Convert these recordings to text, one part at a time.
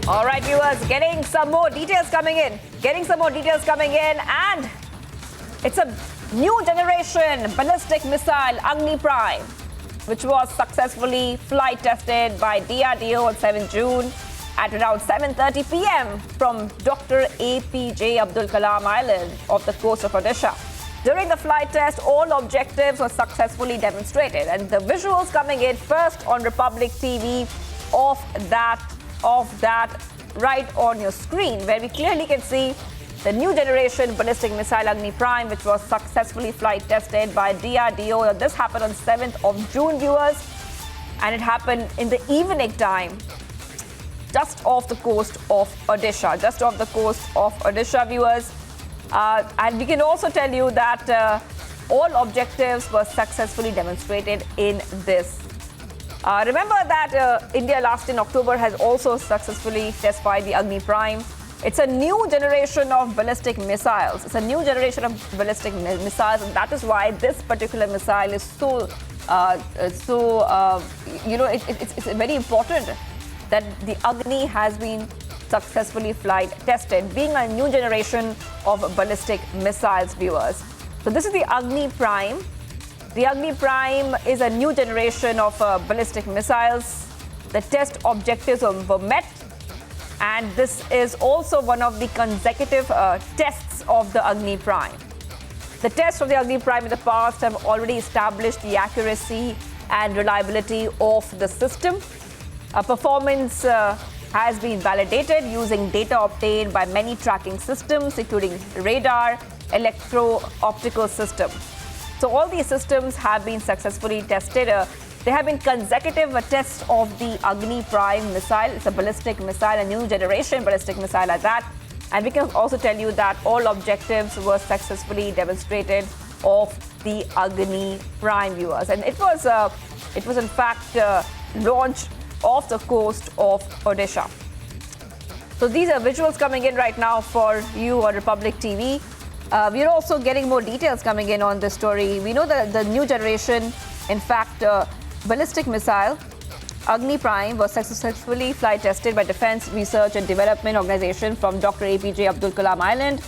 All right, viewers, getting some more details coming in. And it's a new generation ballistic missile, Agni Prime, which was successfully flight tested by DRDO on 7 June at around 7:30 p.m. from Dr. APJ Abdul Kalam Island off the coast of Odisha. During the flight test, all objectives were successfully demonstrated, and the visuals coming in first on Republic TV of that right on your screen, where we clearly can see the new generation ballistic missile Agni Prime, which was successfully flight tested by DRDO. This happened on 7th of June, viewers, and it happened in the evening time, just off the coast of Odisha, viewers. And we can also tell you that all objectives were successfully demonstrated in this. Remember that India last in October has also successfully testified the Agni Prime. It's a new generation of ballistic missiles. And that is why this particular missile is it's very important that the Agni has been successfully flight tested, being a new generation of ballistic missiles, viewers. So this is the Agni Prime. The Agni Prime is a new generation of ballistic missiles. The test objectives were met, and this is also one of the consecutive tests of the Agni Prime. The tests of the Agni Prime in the past have already established the accuracy and reliability of the system. Performance has been validated using data obtained by many tracking systems, including radar, electro-optical system. So all these systems have been successfully tested. There have been consecutive tests of the Agni Prime missile. It's a ballistic missile, a new generation ballistic missile at that. And we can also tell you that all objectives were successfully demonstrated of the Agni Prime, viewers. And it was in fact launched off the coast of Odisha. So these are visuals coming in right now for you on Republic TV. We're also getting more details coming in on this story. We know that the new generation, in fact, ballistic missile, Agni Prime, was successfully flight tested by Defense Research and Development Organization from Dr. APJ Abdul Kalam Island.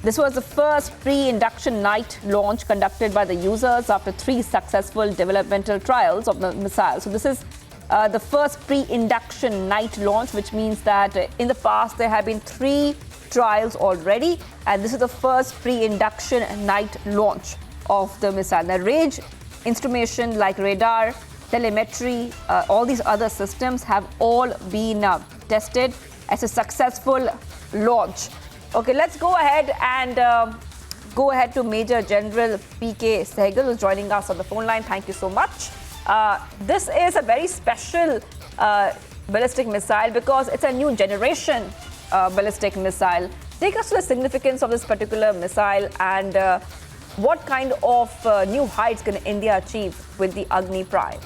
This was the first pre-induction night launch conducted by the users after 3 successful developmental trials of the missile. So this is the first pre-induction night launch, which means that in the past there have been 3 trials already, and this is the first pre-induction night launch of the missile. The range instrumentation like radar, telemetry, all these other systems have all been tested as a successful launch. Okay, let's go ahead to Major General PK Sehgal, who's joining us on the phone line. Thank you so much. This is a very special ballistic missile because it's a new generation ballistic missile. Take us to the significance of this particular missile and what kind of new heights can India achieve with the Agni Prime?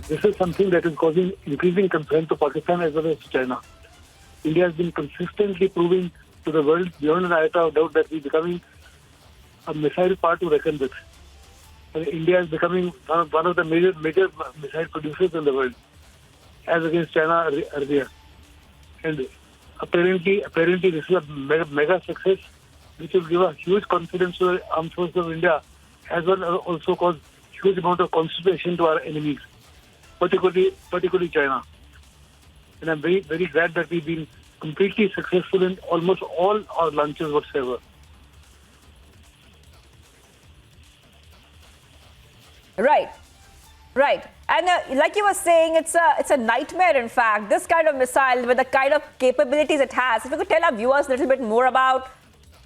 This is something that is causing increasing concern to Pakistan as well as China. India has been consistently proving to the world beyond an iota of doubt that we are becoming a missile power to reckon with. And India is becoming one of the major missile producers in the world, as against China earlier. And apparently this is a mega success, which will give a huge confidence to the armed forces of India, as well as also cause huge amount of concentration to our enemies, particularly China. And I'm very, very glad that we've been completely successful in almost all our launches whatsoever. Right. And like you were saying, it's a nightmare, in fact. This kind of missile, with the kind of capabilities it has. If you could tell our viewers a little bit more about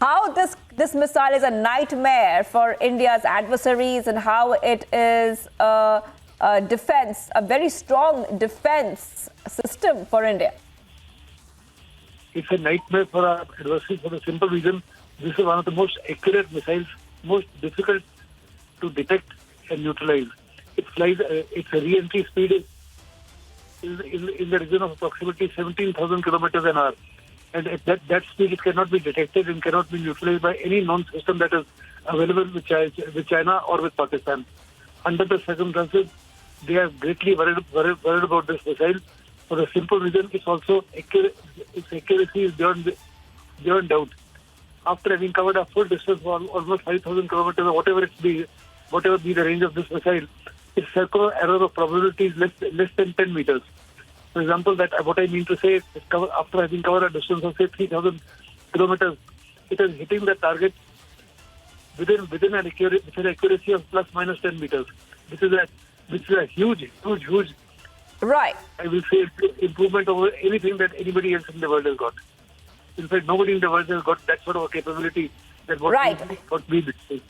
how this missile is a nightmare for India's adversaries and how it is a very strong defense system for India. It's a nightmare for our adversaries for the simple reason this is one of the most accurate missiles, most difficult to detect and neutralize. It flies, its re-entry speed is in the region of approximately 17,000 kilometers an hour. And at that speed, it cannot be detected and cannot be neutralized by any known system that is available with China or with Pakistan. Under the circumstances, they are greatly worried about this missile for the simple reason its accuracy is beyond doubt. After having covered a full distance for almost 5,000 kilometers or whatever be the range of this missile, its circular error of probability is less than 10 meters. For example, what I mean to say is after having covered a distance of say 3,000 kilometers, it is hitting the target within an accuracy of plus minus 10 meters. This is a huge, Right. I will say improvement over anything that anybody else in the world has got. In fact, nobody in the world has got that sort of a capability that what we did.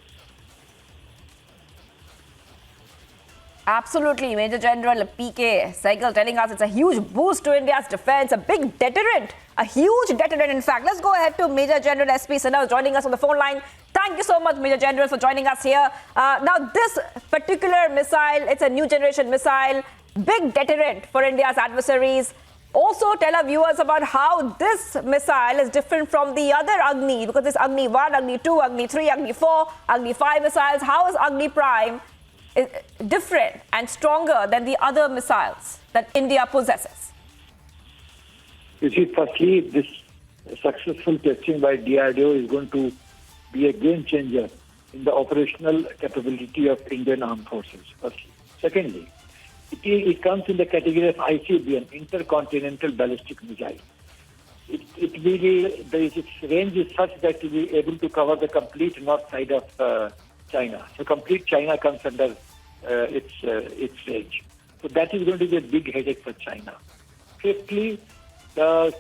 Absolutely. Major General PK Sehgal telling us it's a huge boost to India's defense, a big deterrent, a huge deterrent, in fact. Let's go ahead to Major General SP Sinha joining us on the phone line. Thank you so much, Major General, for joining us here. Now, this particular missile, it's a new generation missile, big deterrent for India's adversaries. Also, tell our viewers about how this missile is different from the other Agni, because there's Agni 1, Agni 2, Agni 3, Agni 4, Agni 5 missiles. How is Agni Prime different and stronger than the other missiles that India possesses? You see, firstly, this successful testing by DRDO is going to be a game changer in the operational capability of Indian Armed Forces, firstly. Secondly, it comes in the category of ICBM, Intercontinental Ballistic Missile. Its range is such that it will be able to cover the complete north side of China. So complete China comes under its range. So that is going to be a big headache for China. Fifthly, the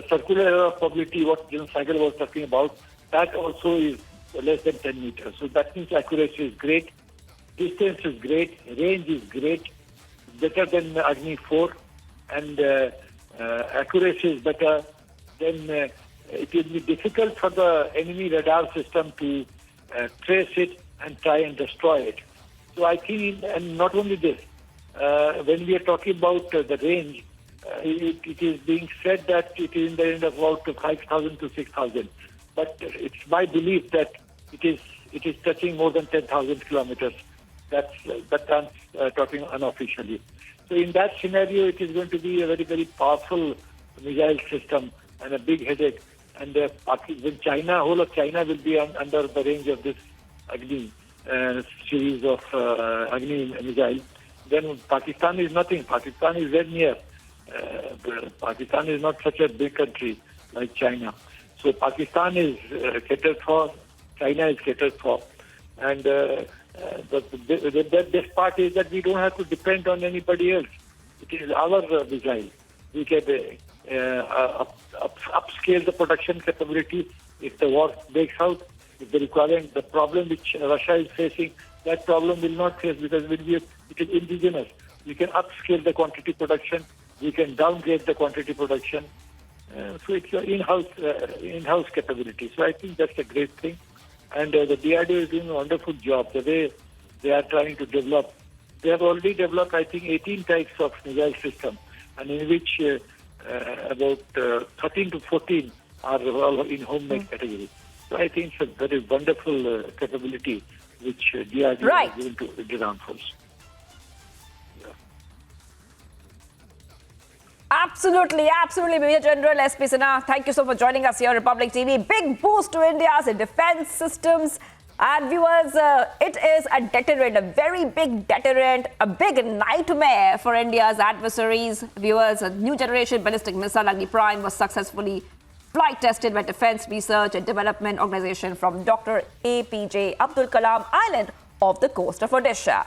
circular error probability, what General Sehgal was talking about, that also is less than 10 meters. So that means accuracy is great, distance is great, range is great, better than Agni 4, and accuracy is better. Then it will be difficult for the enemy radar system to trace it and try and destroy it. So I think, and not only this, when we are talking about the range, it is being said that it is in the range of about 5,000 to 6,000. But it's my belief that it is touching more than 10,000 kilometers. That I'm talking unofficially. So in that scenario, it is going to be a very, very powerful missile system and a big headache. And when China, whole of China will be under the range of this Agni series of Agni missile, then Pakistan is nothing. Pakistan is very near. Pakistan is not such a big country like China. So Pakistan is catered for, China is catered for. And the best part is that we don't have to depend on anybody else. It is our missile. We can upscale the production capability if the war breaks out. If the problem which Russia is facing, that problem will not face because it is indigenous. We can upscale the quantity production. We can downgrade the quantity production. So it's an in-house capability. So I think that's a great thing. And the DRDO is doing a wonderful job. The way they are trying to develop, they have already developed, I think, 18 types of missile system, and in which about 13 to 14 are all in homemade category. So I think it's a very wonderful capability which DRDO is given to the armed force. Absolutely, Major General SP Sinha. Thank you so much for joining us here on Republic TV. Big boost to India's defense systems. And viewers, it is a deterrent, a very big deterrent, a big nightmare for India's adversaries. Viewers, a new generation ballistic missile, Agni Prime, was successfully flight tested by Defense Research and Development Organization from Dr. APJ Abdul Kalam Island off the coast of Odisha.